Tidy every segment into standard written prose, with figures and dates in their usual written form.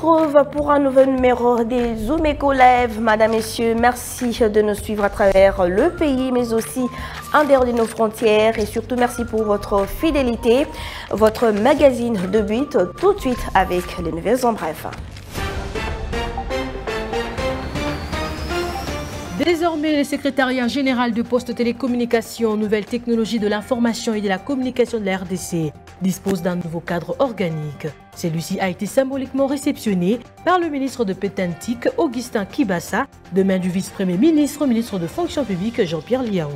retrouve pour un nouveau numéro des Zoom Eco Live. Madame, Messieurs, merci de nous suivre à travers le pays, mais aussi en dehors de nos frontières. Et surtout, merci pour votre fidélité. Votre magazine de but, tout de suite avec les nouvelles en bref. Désormais, le secrétariat général de Poste Télécommunications, Nouvelles Technologies de l'Information et de la Communication de la RDC dispose d'un nouveau cadre organique. Celui-ci a été symboliquement réceptionné par le ministre de Pétantique, Augustin Kibassa, de main du vice-premier ministre, ministre de Fonction publique, Jean-Pierre Liao.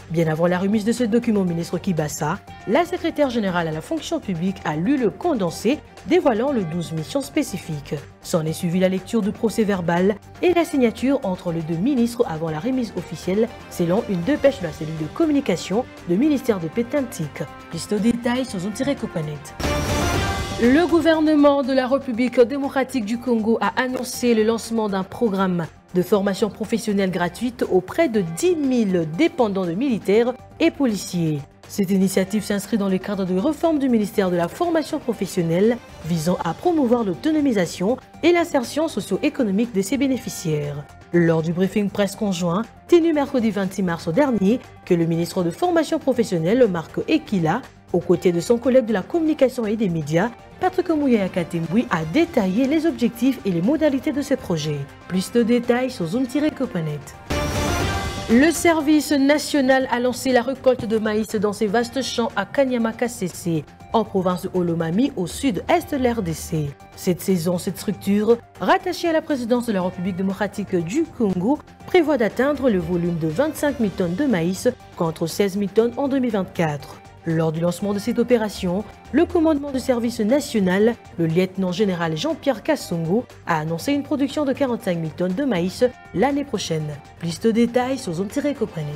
Bien avant la remise de ce document au ministre Kibassa, la secrétaire générale à la fonction publique a lu le condensé dévoilant le 12 missions spécifiques. S'en est suivi la lecture du procès verbal et la signature entre les deux ministres avant la remise officielle, selon une dépêche de la cellule de communication du ministère de Pétantique. Plus de détails sur Zone-Copanet. Le gouvernement de la République démocratique du Congo a annoncé le lancement d'un programme de formation professionnelle gratuite auprès de 10 000 dépendants de militaires et policiers. Cette initiative s'inscrit dans le cadre de réforme du ministère de la formation professionnelle visant à promouvoir l'autonomisation et l'insertion socio-économique de ses bénéficiaires. Lors du briefing presse conjoint tenu mercredi 26 mars dernier, que le ministre de Formation professionnelle, Marc Ekila, aux côtés de son collègue de la communication et des médias, Patrick Mouyaya Katemboui, a détaillé les objectifs et les modalités de ce projet. Plus de détails sur Zone-Copanet. Le service national a lancé la récolte de maïs dans ses vastes champs à Kanyama-Kasese, en province de Olomami, au sud-est de l'RDC. Cette saison, cette structure, rattachée à la présidence de la République démocratique du Congo, prévoit d'atteindre le volume de 25 000 tonnes de maïs contre 16 000 tonnes en 2024. Lors du lancement de cette opération, le commandement du service national, le lieutenant-général Jean-Pierre Kassongo, a annoncé une production de 45 000 tonnes de maïs l'année prochaine. Plus de détails sur Zone-Copanet.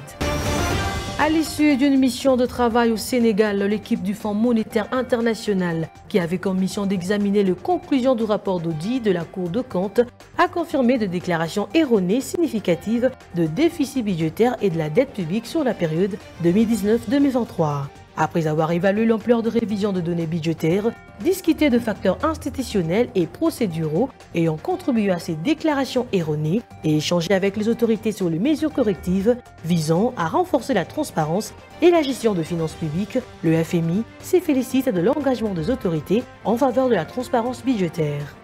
À l'issue d'une mission de travail au Sénégal, l'équipe du Fonds monétaire international, qui avait comme mission d'examiner les conclusions du rapport d'audit de la Cour de compte, a confirmé des déclarations erronées significatives de déficit budgétaire et de la dette publique sur la période 2019-2023. Après avoir évalué l'ampleur de révision de données budgétaires, discuté de facteurs institutionnels et procéduraux ayant contribué à ces déclarations erronées et échangé avec les autorités sur les mesures correctives visant à renforcer la transparence et la gestion de finances publiques, le FMI s'est félicité de l'engagement des autorités en faveur de la transparence budgétaire.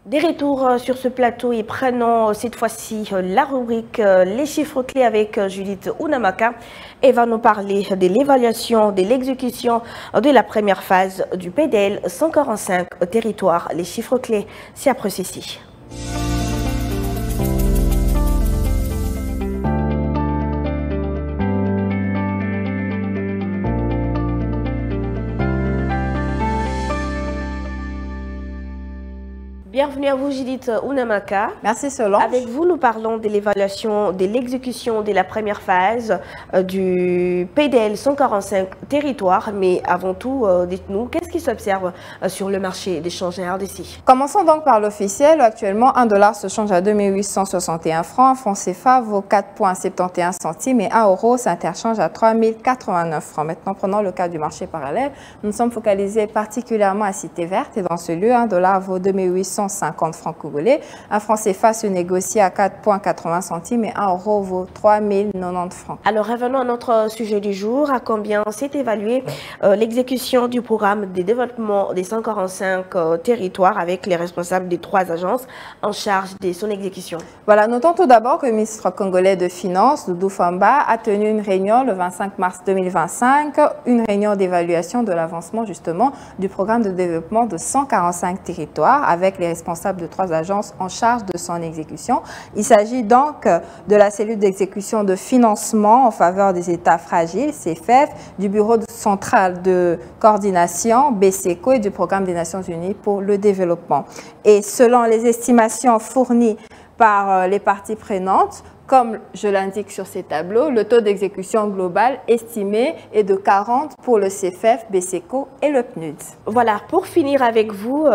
Des retours sur ce plateau et prenons cette fois-ci la rubrique Les chiffres clés avec Judith Ounamaka. Elle va nous parler de l'évaluation, de l'exécution de la première phase du PDL 145 territoire. Les chiffres clés, c'est après ceci. Bienvenue à vous, Judith Ounamaka. Merci, Solange. Avec vous, nous parlons de l'évaluation, de l'exécution de la première phase du PDL 145 territoire. Mais avant tout, dites-nous, qu'est-ce qui s'observe sur le marché des changes en RDC? Commençons donc par l'officiel. Actuellement, 1 dollar se change à 2861 francs. Un franc CFA vaut 4,71 centimes et 1 euro s'interchange à 3089 francs. Maintenant, prenons le cas du marché parallèle. Nous sommes focalisés particulièrement à Cité Verte et dans ce lieu, 1 dollar vaut 2850 francs congolais. Un franc CFA se négocie à 4,80 centimes et 1 euro vaut 3090 francs. Alors revenons à notre sujet du jour. À combien s'est évaluée l'exécution du programme de développement des 145 territoires avec les responsables des 3 agences en charge de son exécution? Voilà, notons tout d'abord que le ministre congolais de Finances, Doudou Famba, a tenu une réunion le 25 mars 2025, une réunion d'évaluation de l'avancement justement du programme de développement de 145 territoires avec les responsables de 3 agences en charge de son exécution. Il s'agit donc de la cellule d'exécution de financement en faveur des États fragiles, CFF, du Bureau central de coordination, BCECO, et du Programme des Nations Unies pour le développement. Et selon les estimations fournies par les parties prenantes, comme je l'indique sur ces tableaux, le taux d'exécution global estimé est de 40 pour le CFF, BCECO et le PNUD. Voilà, pour finir avec vous,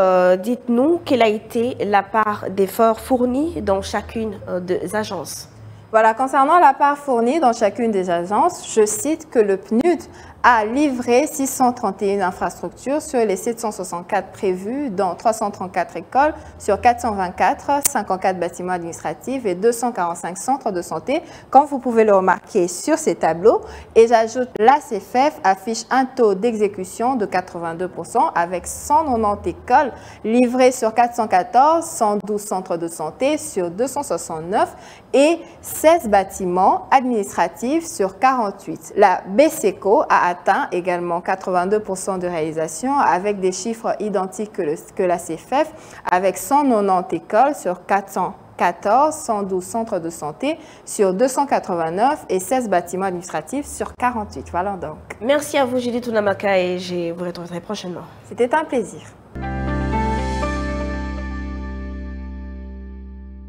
dites-nous quelle a été la part d'efforts fournis dans chacune des agences. Voilà, concernant la part fournie dans chacune des agences, je cite que le PNUD a livré 631 infrastructures sur les 764 prévus, dont 334 écoles sur 424, 54 bâtiments administratifs et 245 centres de santé, comme vous pouvez le remarquer sur ces tableaux. Et j'ajoute, l'ACFEF affiche un taux d'exécution de 82% avec 190 écoles livrées sur 414, 112 centres de santé sur 269 et 16 bâtiments administratifs sur 48. La BSECO a atteint également 82% de réalisation avec des chiffres identiques que la CFF, avec 190 écoles sur 414, 112 centres de santé sur 289 et 16 bâtiments administratifs sur 48. Voilà donc. Merci à vous, Judith Ounamaka, et je vous retrouverai prochainement. C'était un plaisir.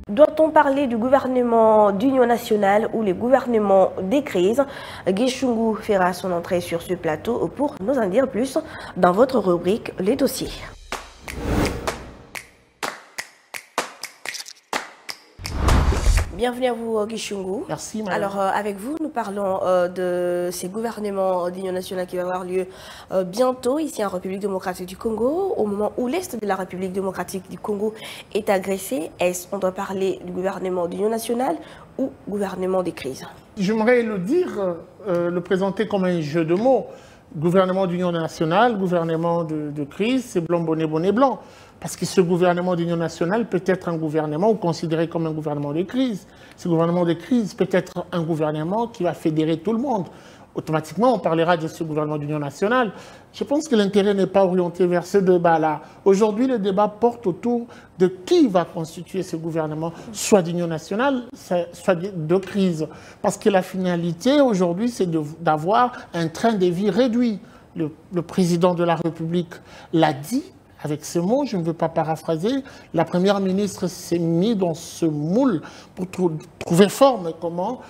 Doit-on parler du gouvernement d'union nationale ou le gouvernement des crises? Guy Chungu fera son entrée sur ce plateau pour nous en dire plus dans votre rubrique Les dossiers. Bienvenue à vous, Guy Chungu. Merci, madame. Alors, avec vous, nous parlons de ces gouvernements d'union nationale qui va avoir lieu bientôt ici en République démocratique du Congo, au moment où l'Est de la République démocratique du Congo est agressé. Est-ce qu'on doit parler du gouvernement d'union nationale ou gouvernement des crises? J'aimerais le dire, le présenter comme un jeu de mots. Gouvernement d'union nationale, gouvernement de crise, c'est blanc, bonnet, bonnet, blanc. Parce que ce gouvernement d'union nationale peut être un gouvernement ou considéré comme un gouvernement de crise. Ce gouvernement de crise peut être un gouvernement qui va fédérer tout le monde. Automatiquement, on parlera de ce gouvernement d'union nationale. Je pense que l'intérêt n'est pas orienté vers ce débat-là. Aujourd'hui, le débat porte autour de qui va constituer ce gouvernement, soit d'union nationale, soit de crise. Parce que la finalité, aujourd'hui, c'est d'avoir un train de vie réduit. Le président de la République l'a dit. Avec ce mot, je ne veux pas paraphraser, la première ministre s'est mise dans ce moule pour trouver forme comment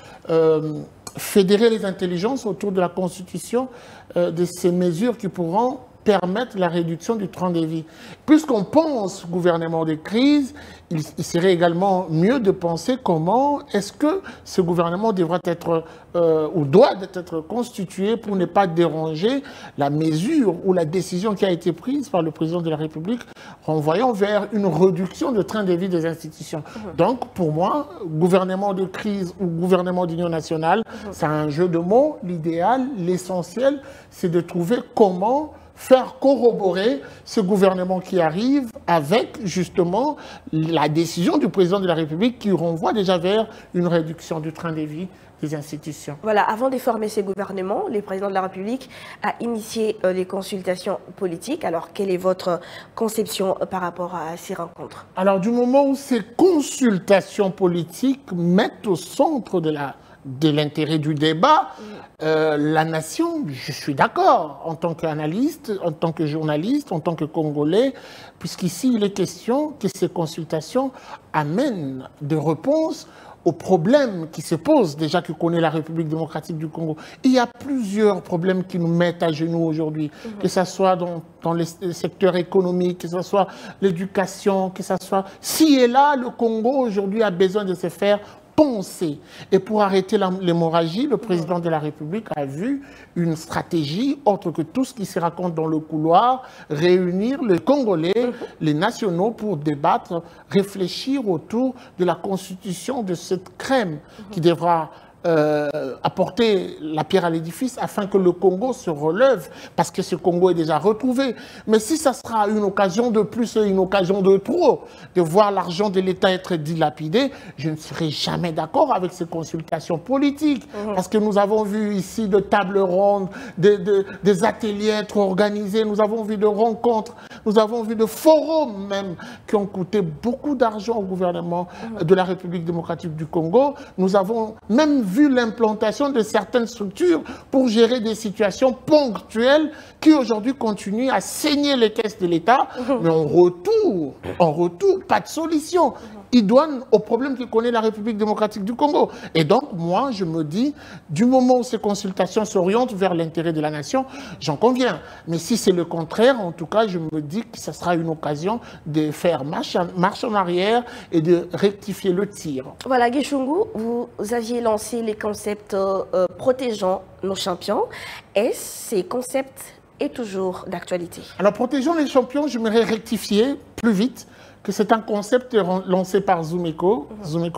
fédérer les intelligences autour de la constitution de ces mesures qui pourront permettre la réduction du train de vie. Puisqu'on pense gouvernement de crise, il serait également mieux de penser comment est-ce que ce gouvernement devra être ou doit être constitué pour ne pas déranger la mesure ou la décision qui a été prise par le président de la République renvoyant vers une réduction de train de vie des institutions. Donc, pour moi, gouvernement de crise ou gouvernement d'union nationale, c'est un jeu de mots. L'idéal, l'essentiel, c'est de trouver comment faire corroborer ce gouvernement qui arrive avec justement la décision du président de la République qui renvoie déjà vers une réduction du train de vie des institutions. Voilà, avant de former ces gouvernements, le président de la République a initié les consultations politiques. Alors, quelle est votre conception par rapport à ces rencontres? Alors, du moment où ces consultations politiques mettent au centre de l'intérêt du débat, la nation, je suis d'accord, en tant qu'analyste, en tant que journaliste, en tant que Congolais, puisqu'ici il est question que ces consultations amènent des réponses aux problèmes qui se posent, déjà que connaît la République démocratique du Congo. Il y a plusieurs problèmes qui nous mettent à genoux aujourd'hui, que ce soit dans les secteurs économiques, que ce soit l'éducation, que ce soit... Si et là, le Congo aujourd'hui a besoin de se faire penser. Et pour arrêter l'hémorragie, le président de la République a vu une stratégie autre que tout ce qui se raconte dans le couloir, réunir les Congolais, les nationaux pour débattre, réfléchir autour de la constitution de cette crème qui devra apporter la pierre à l'édifice afin que le Congo se relève, parce que ce Congo est déjà retrouvé. Mais si ça sera une occasion de plus et une occasion de trop de voir l'argent de l'État être dilapidé, je ne serai jamais d'accord avec ces consultations politiques. Parce que nous avons vu ici de tables rondes, des ateliers être organisés, nous avons vu de rencontres, nous avons vu de forums même qui ont coûté beaucoup d'argent au gouvernement de la République démocratique du Congo. Nous avons même vu l'implantation de certaines structures pour gérer des situations ponctuelles qui aujourd'hui continuent à saigner les caisses de l'État, mais en retour, pas de solution. Idoine au problème que connaît la République démocratique du Congo. Et donc, moi, je me dis, du moment où ces consultations s'orientent vers l'intérêt de la nation, j'en conviens. Mais si c'est le contraire, en tout cas, je me dis dit que ce sera une occasion de faire marche en arrière et de rectifier le tir. Voilà, Gichungu, vous aviez lancé les concepts protégeant nos champions. Est-ce ces concepts est toujours d'actualité? Alors, protégeons les champions, j'aimerais rectifier plus vite que c'est un concept lancé par Zoomeko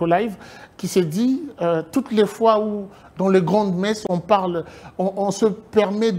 Live, qui s'est dit toutes les fois où dans les grandes messes on parle, on se permet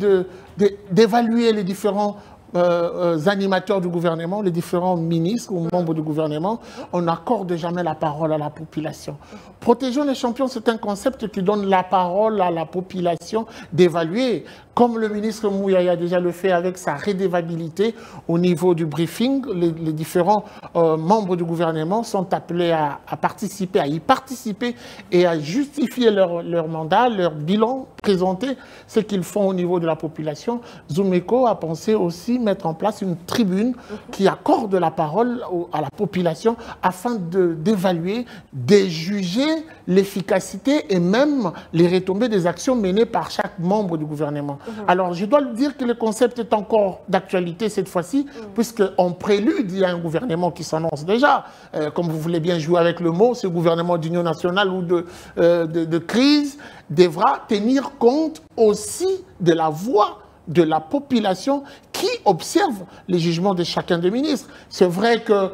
d'évaluer les différents animateurs du gouvernement, les différents ministres ou membres du gouvernement, on n'accorde jamais la parole à la population. Protégeons les champions, c'est un concept qui donne la parole à la population d'évaluer, comme le ministre Mouyaya déjà le fait avec sa rédévabilité au niveau du briefing. Les différents membres du gouvernement sont appelés à participer, à y participer et à justifier leur mandat, leur bilan, présenter ce qu'ils font au niveau de la population. Zoomeko a pensé aussi mettre en place une tribune qui accorde la parole à la population afin d'évaluer, de juger l'efficacité et même les retombées des actions menées par chaque membre du gouvernement. Alors, je dois le dire que le concept est encore d'actualité cette fois-ci, puisqu'en prélude, il y a un gouvernement qui s'annonce déjà. Comme vous voulez bien jouer avec le mot, ce gouvernement d'union nationale ou de crise devra tenir compte aussi de la voix de la population qui observe les jugements de chacun des ministres. C'est vrai que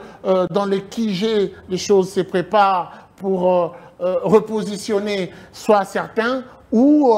dans les QG, les choses se préparent pour repositionner soit certains ou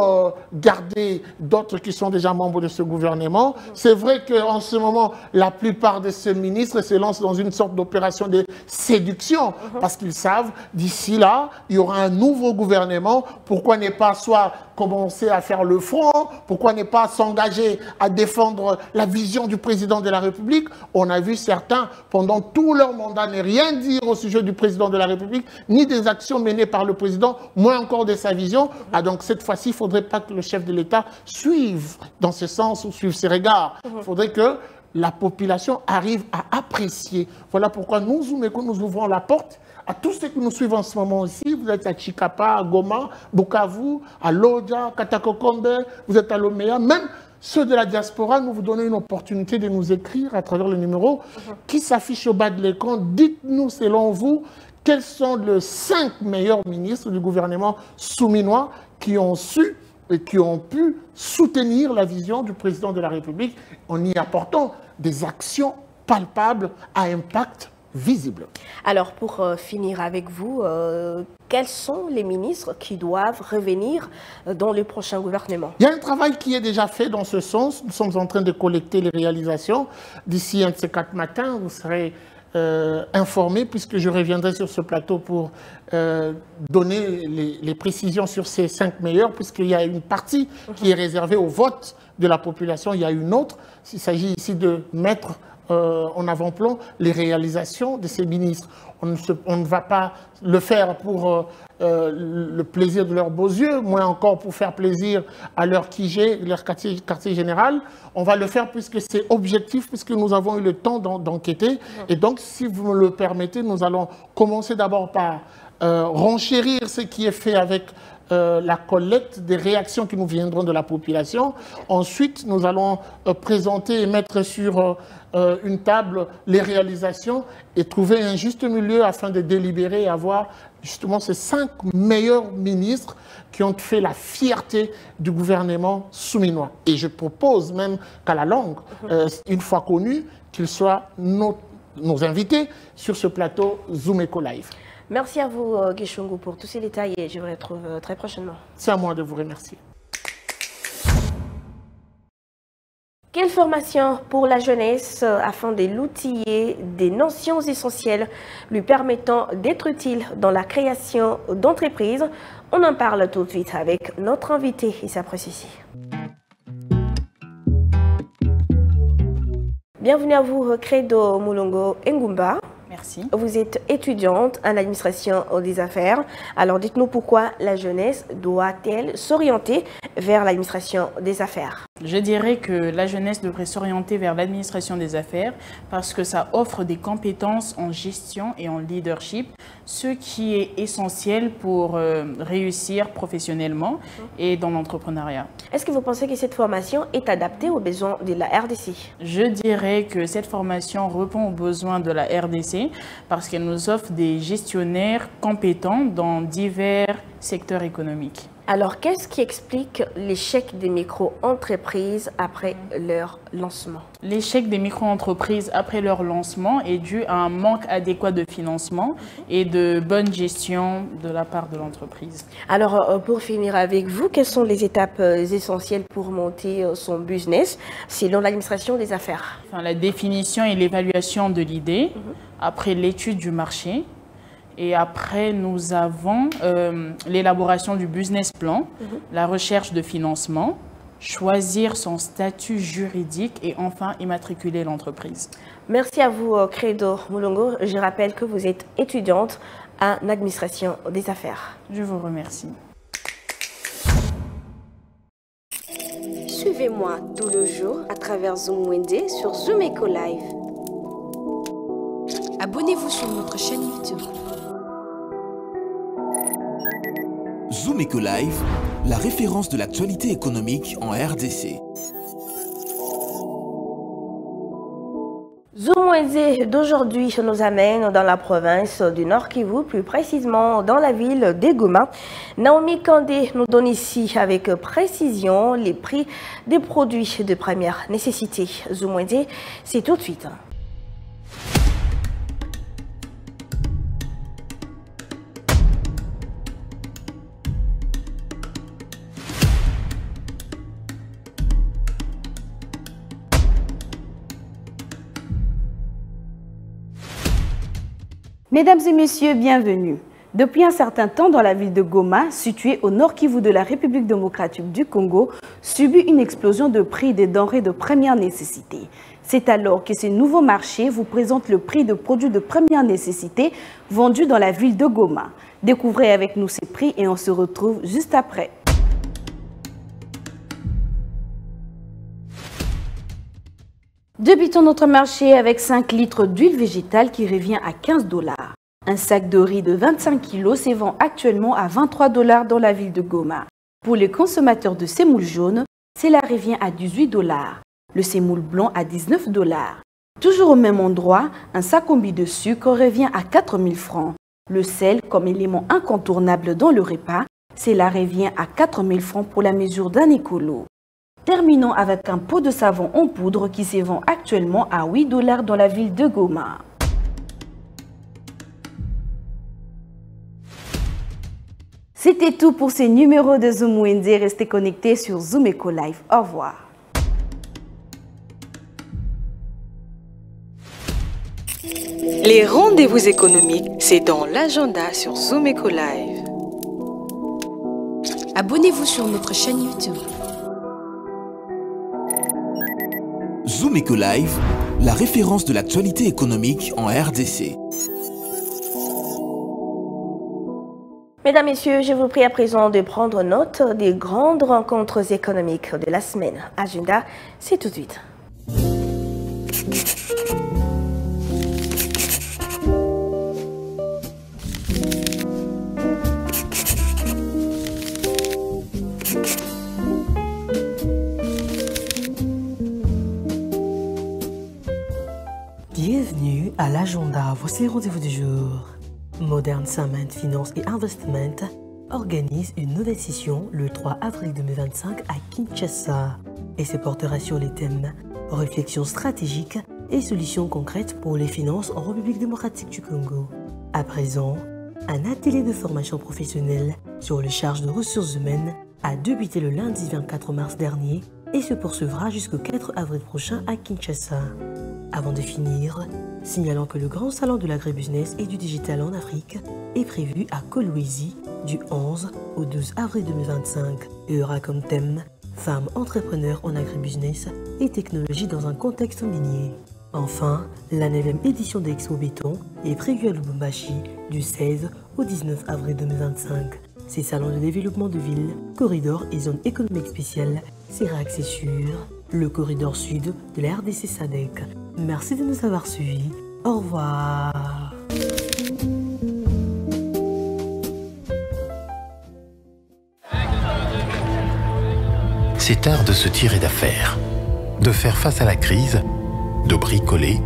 garder d'autres qui sont déjà membres de ce gouvernement. C'est vrai qu'en ce moment, la plupart de ces ministres se lancent dans une sorte d'opération de séduction parce qu'ils savent, d'ici là, il y aura un nouveau gouvernement. Pourquoi ne pas soit commencer à faire le front? Pourquoi ne pas s'engager à défendre la vision du président de la République? On a vu certains, pendant tout leur mandat, ne rien dire au sujet du président de la République, ni des actions menées par le président, moins encore de sa vision. Ah, donc cette fois-ci, il ne faudrait pas que le chef de l'État suive dans ce sens ou suive ses regards. Il faudrait que la population arrive à apprécier. Voilà pourquoi nous, Zoomeko, nous ouvrons la porte à tous ceux qui nous suivent en ce moment aussi. Vous êtes à Chikapa, à Goma, Bukavu, à Lodja, Katakokombe, vous êtes à Lomea, même ceux de la diaspora, nous vous donnons une opportunité de nous écrire à travers le numéro qui s'affiche au bas de l'écran. Dites-nous, selon vous, quels sont les 5 meilleurs ministres du gouvernement souminois qui ont su et qui ont pu soutenir la vision du président de la République en y apportant des actions palpables à impact visible. Alors, pour finir avec vous, quels sont les ministres qui doivent revenir dans le prochain gouvernement? Il y a un travail qui est déjà fait dans ce sens. Nous sommes en train de collecter les réalisations. D'ici un de ces 4 matins, vous serez informés, puisque je reviendrai sur ce plateau pour donner les précisions sur ces 5 meilleurs, puisqu'il y a une partie qui est réservée au vote de la population. Il y a une autre. Il s'agit ici de mettre en avant-plan les réalisations de ces ministres. On ne va pas le faire pour le plaisir de leurs beaux yeux, moins encore pour faire plaisir à leur QG, leur quartier général. On va le faire puisque c'est objectif, puisque nous avons eu le temps d'enquêter. Et donc, si vous me le permettez, nous allons commencer d'abord par renchérir ce qui est fait avec la collecte des réactions qui nous viendront de la population. Ensuite, nous allons présenter et mettre sur une table les réalisations et trouver un juste milieu afin de délibérer et avoir justement ces 5 meilleurs ministres qui ont fait la fierté du gouvernement souminois. Et je propose même qu'à la longue, une fois connus, qu'ils soient nos invités sur ce plateau Zoomeko Live. Merci à vous, Gichungu, pour tous ces détails et je vous retrouve très prochainement. C'est à moi de vous remercier. Quelle formation pour la jeunesse afin de l'outiller des notions essentielles lui permettant d'être utile dans la création d'entreprises? On en parle tout de suite avec notre invité Issa Processi. Bienvenue à vous, Credo Mulongo Ngumba. Merci. Vous êtes étudiante en administration des affaires. Alors dites-nous pourquoi la jeunesse doit-elle s'orienter vers l'administration des affaires? Je dirais que la jeunesse devrait s'orienter vers l'administration des affaires parce que ça offre des compétences en gestion et en leadership, ce qui est essentiel pour réussir professionnellement et dans l'entrepreneuriat. Est-ce que vous pensez que cette formation est adaptée aux besoins de la RDC? Je dirais que cette formation répond aux besoins de la RDC parce qu'elle nous offre des gestionnaires compétents dans divers secteurs économiques. Alors, qu'est-ce qui explique l'échec des micro-entreprises après leur lancement? L'échec des micro-entreprises après leur lancement est dû à un manque adéquat de financement et de bonne gestion de la part de l'entreprise. Alors, pour finir avec vous, quelles sont les étapes essentielles pour monter son business selon l'administration des affaires? La définition et l'évaluation de l'idée, après l'étude du marché, et après, nous avons l'élaboration du business plan, la recherche de financement, choisir son statut juridique et enfin immatriculer l'entreprise. Merci à vous, Credo Moulongo. Je rappelle que vous êtes étudiante en administration des affaires. Je vous remercie. Suivez-moi tout le jour à travers Zoom Wende sur Zoom Eco Live. Abonnez-vous sur notre chaîne YouTube. Zoom Eco Live, la référence de l'actualité économique en RDC. Zoom Wednesday d'aujourd'hui nous amène dans la province du Nord Kivu, plus précisément dans la ville de Goma. Naomi Kandé nous donne ici avec précision les prix des produits de première nécessité. Zoom Wednesday, c'est tout de suite. Mesdames et messieurs, bienvenue. Depuis un certain temps, dans la ville de Goma, située au nord Kivu de la République démocratique du Congo, subit une explosion de prix des denrées de première nécessité. C'est alors que ce nouveau marché vous présente le prix de produits de première nécessité vendus dans la ville de Goma. Découvrez avec nous ces prix et on se retrouve juste après. Débutons notre marché avec 5 litres d'huile végétale qui revient à 15 $. Un sac de riz de 25 kg se vend actuellement à 23 $ dans la ville de Goma. Pour les consommateurs de semoule jaune, cela revient à 18 $. Le semoule blanc à 19 $. Toujours au même endroit, un sac combi de sucre revient à 4 000 francs. Le sel, comme élément incontournable dans le repas, cela revient à 4 000 francs pour la mesure d'un écolo. Terminons avec un pot de savon en poudre qui se vend actuellement à 8 $ dans la ville de Goma. C'était tout pour ces numéros de Zoom Wednesday. Restez connectés sur Zoom Eco Live. Au revoir. Les rendez-vous économiques, c'est dans l'agenda sur Zoom Eco Live. Abonnez-vous sur notre chaîne YouTube. Zoom Eco Live, la référence de l'actualité économique en RDC. Mesdames, Messieurs, je vous prie à présent de prendre note des grandes rencontres économiques de la semaine. Agenda, c'est tout de suite. Bienvenue à l'agenda. Voici les rendez-vous du jour. Modern Cement Finance et Investment organise une nouvelle session le 3 avril 2025 à Kinshasa et se portera sur les thèmes réflexion stratégique et solutions concrètes pour les finances en République démocratique du Congo. À présent, un atelier de formation professionnelle sur les charges de ressources humaines a débuté le lundi 24 mars dernier et se poursuivra jusqu'au 4 avril prochain à Kinshasa. Avant de finir, signalons que le grand salon de l'agribusiness et du digital en Afrique est prévu à Kolwezi du 11 au 12 avril 2025 et aura comme thème Femmes entrepreneurs en agribusiness et technologie dans un contexte minier. Enfin, la 9e édition d'Expo Béton est prévue à Lubumbashi du 16 au 19 avril 2025. Ces salons de développement de ville, corridors et zones économiques spéciales sera axé sur le corridor sud de la RDC SADC. Merci de nous avoir suivis. Au revoir. C'est art de se tirer d'affaire, de faire face à la crise, de bricoler,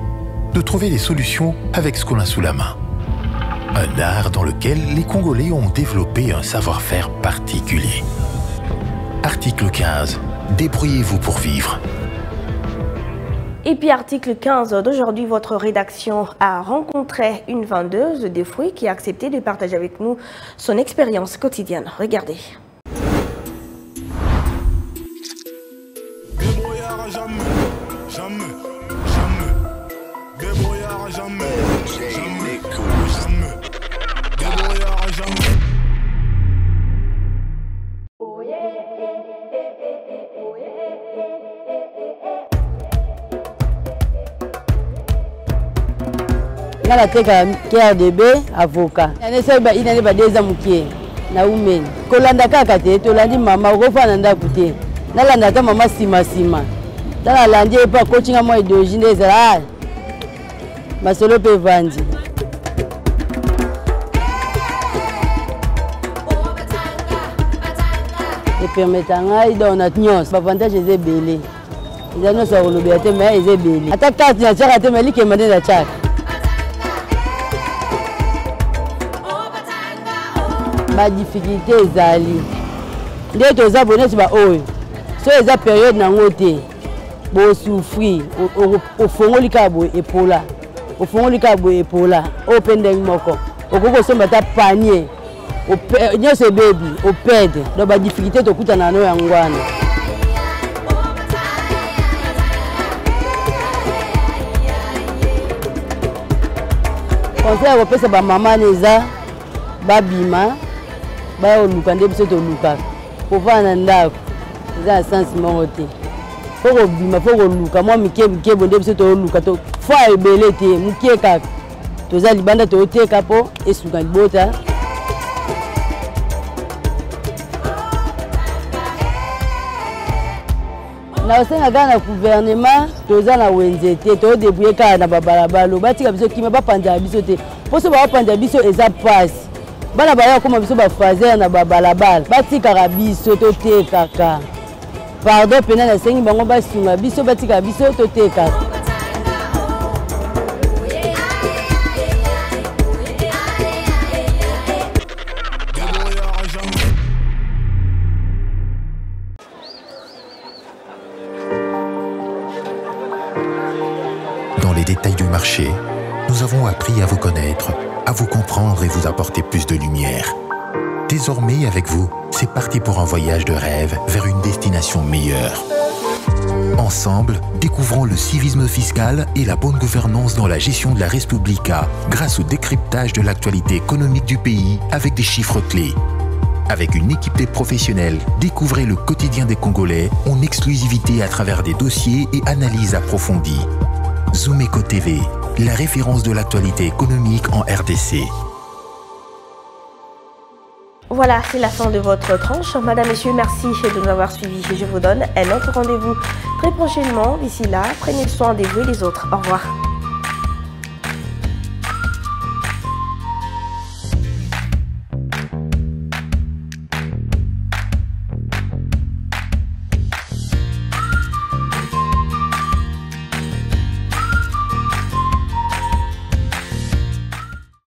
de trouver des solutions avec ce qu'on a sous la main. Un art dans lequel les Congolais ont développé un savoir-faire particulier. Article 15. Débrouillez-vous pour vivre. Et puis article 15 d'aujourd'hui, votre rédaction a rencontré une vendeuse de fruits qui a accepté de partager avec nous son expérience quotidienne. Regardez. Ngala teka KRDB avocat. Il n'est pas des amukié. Na women. Kolanda kaka te tolandi mama okofana ndaku te. Nalanda ta mama sima. Tala landi pa coaching moi idéologie ezala. Masolo pe vandi. Et permetanga ida on a nyos. Ba avantage est belé. Ils ont ça le bété mais est belé. Ata carte na tchaka te mali ke mande na tchaka. Ma difficulté ezali nde toza bonesi ba oyo so eza période nango te bo souffrir ofongoli ka bo epola ope ndenge moko okoko somba ta panier nyonso ebebi opede do ba difficulté tokutana nano yango wana conseil kopesa bamama neza babima baya oluka nde biso tolukaka kovana ndako eza na sansi moko te fo kobima fo koluka mwa mikebo nde biso toluka fwa ebele te mokie kaka toza libanda tooteka mpo esuka libota na osenga kaka na gouvernement toza na wenze te todebrouye kaka na babalabala batika biso kima bapanzala biso te mposo bapanzala biso eza pasi bana baya koma biso bafazer na babalabala batikaka biso totekaka pardon pena na sengi bango basunga biso batikaka biso totekaka Dans les détails du marché, nous avons appris à vous connaître, à vous comprendre et vous apporter plus de lumière. Désormais, avec vous, c'est parti pour un voyage de rêve vers une destination meilleure. Ensemble, découvrons le civisme fiscal et la bonne gouvernance dans la gestion de la Respublica grâce au décryptage de l'actualité économique du pays avec des chiffres clés. Avec une équipe de professionnels, découvrez le quotidien des Congolais en exclusivité à travers des dossiers et analyses approfondies. Zoomeco TV, la référence de l'actualité économique en RDC. Voilà, c'est la fin de votre tranche. Madame, Messieurs, merci de nous avoir suivis. Je vous donne un autre rendez-vous très prochainement. D'ici là, prenez soin de vous et des autres. Au revoir.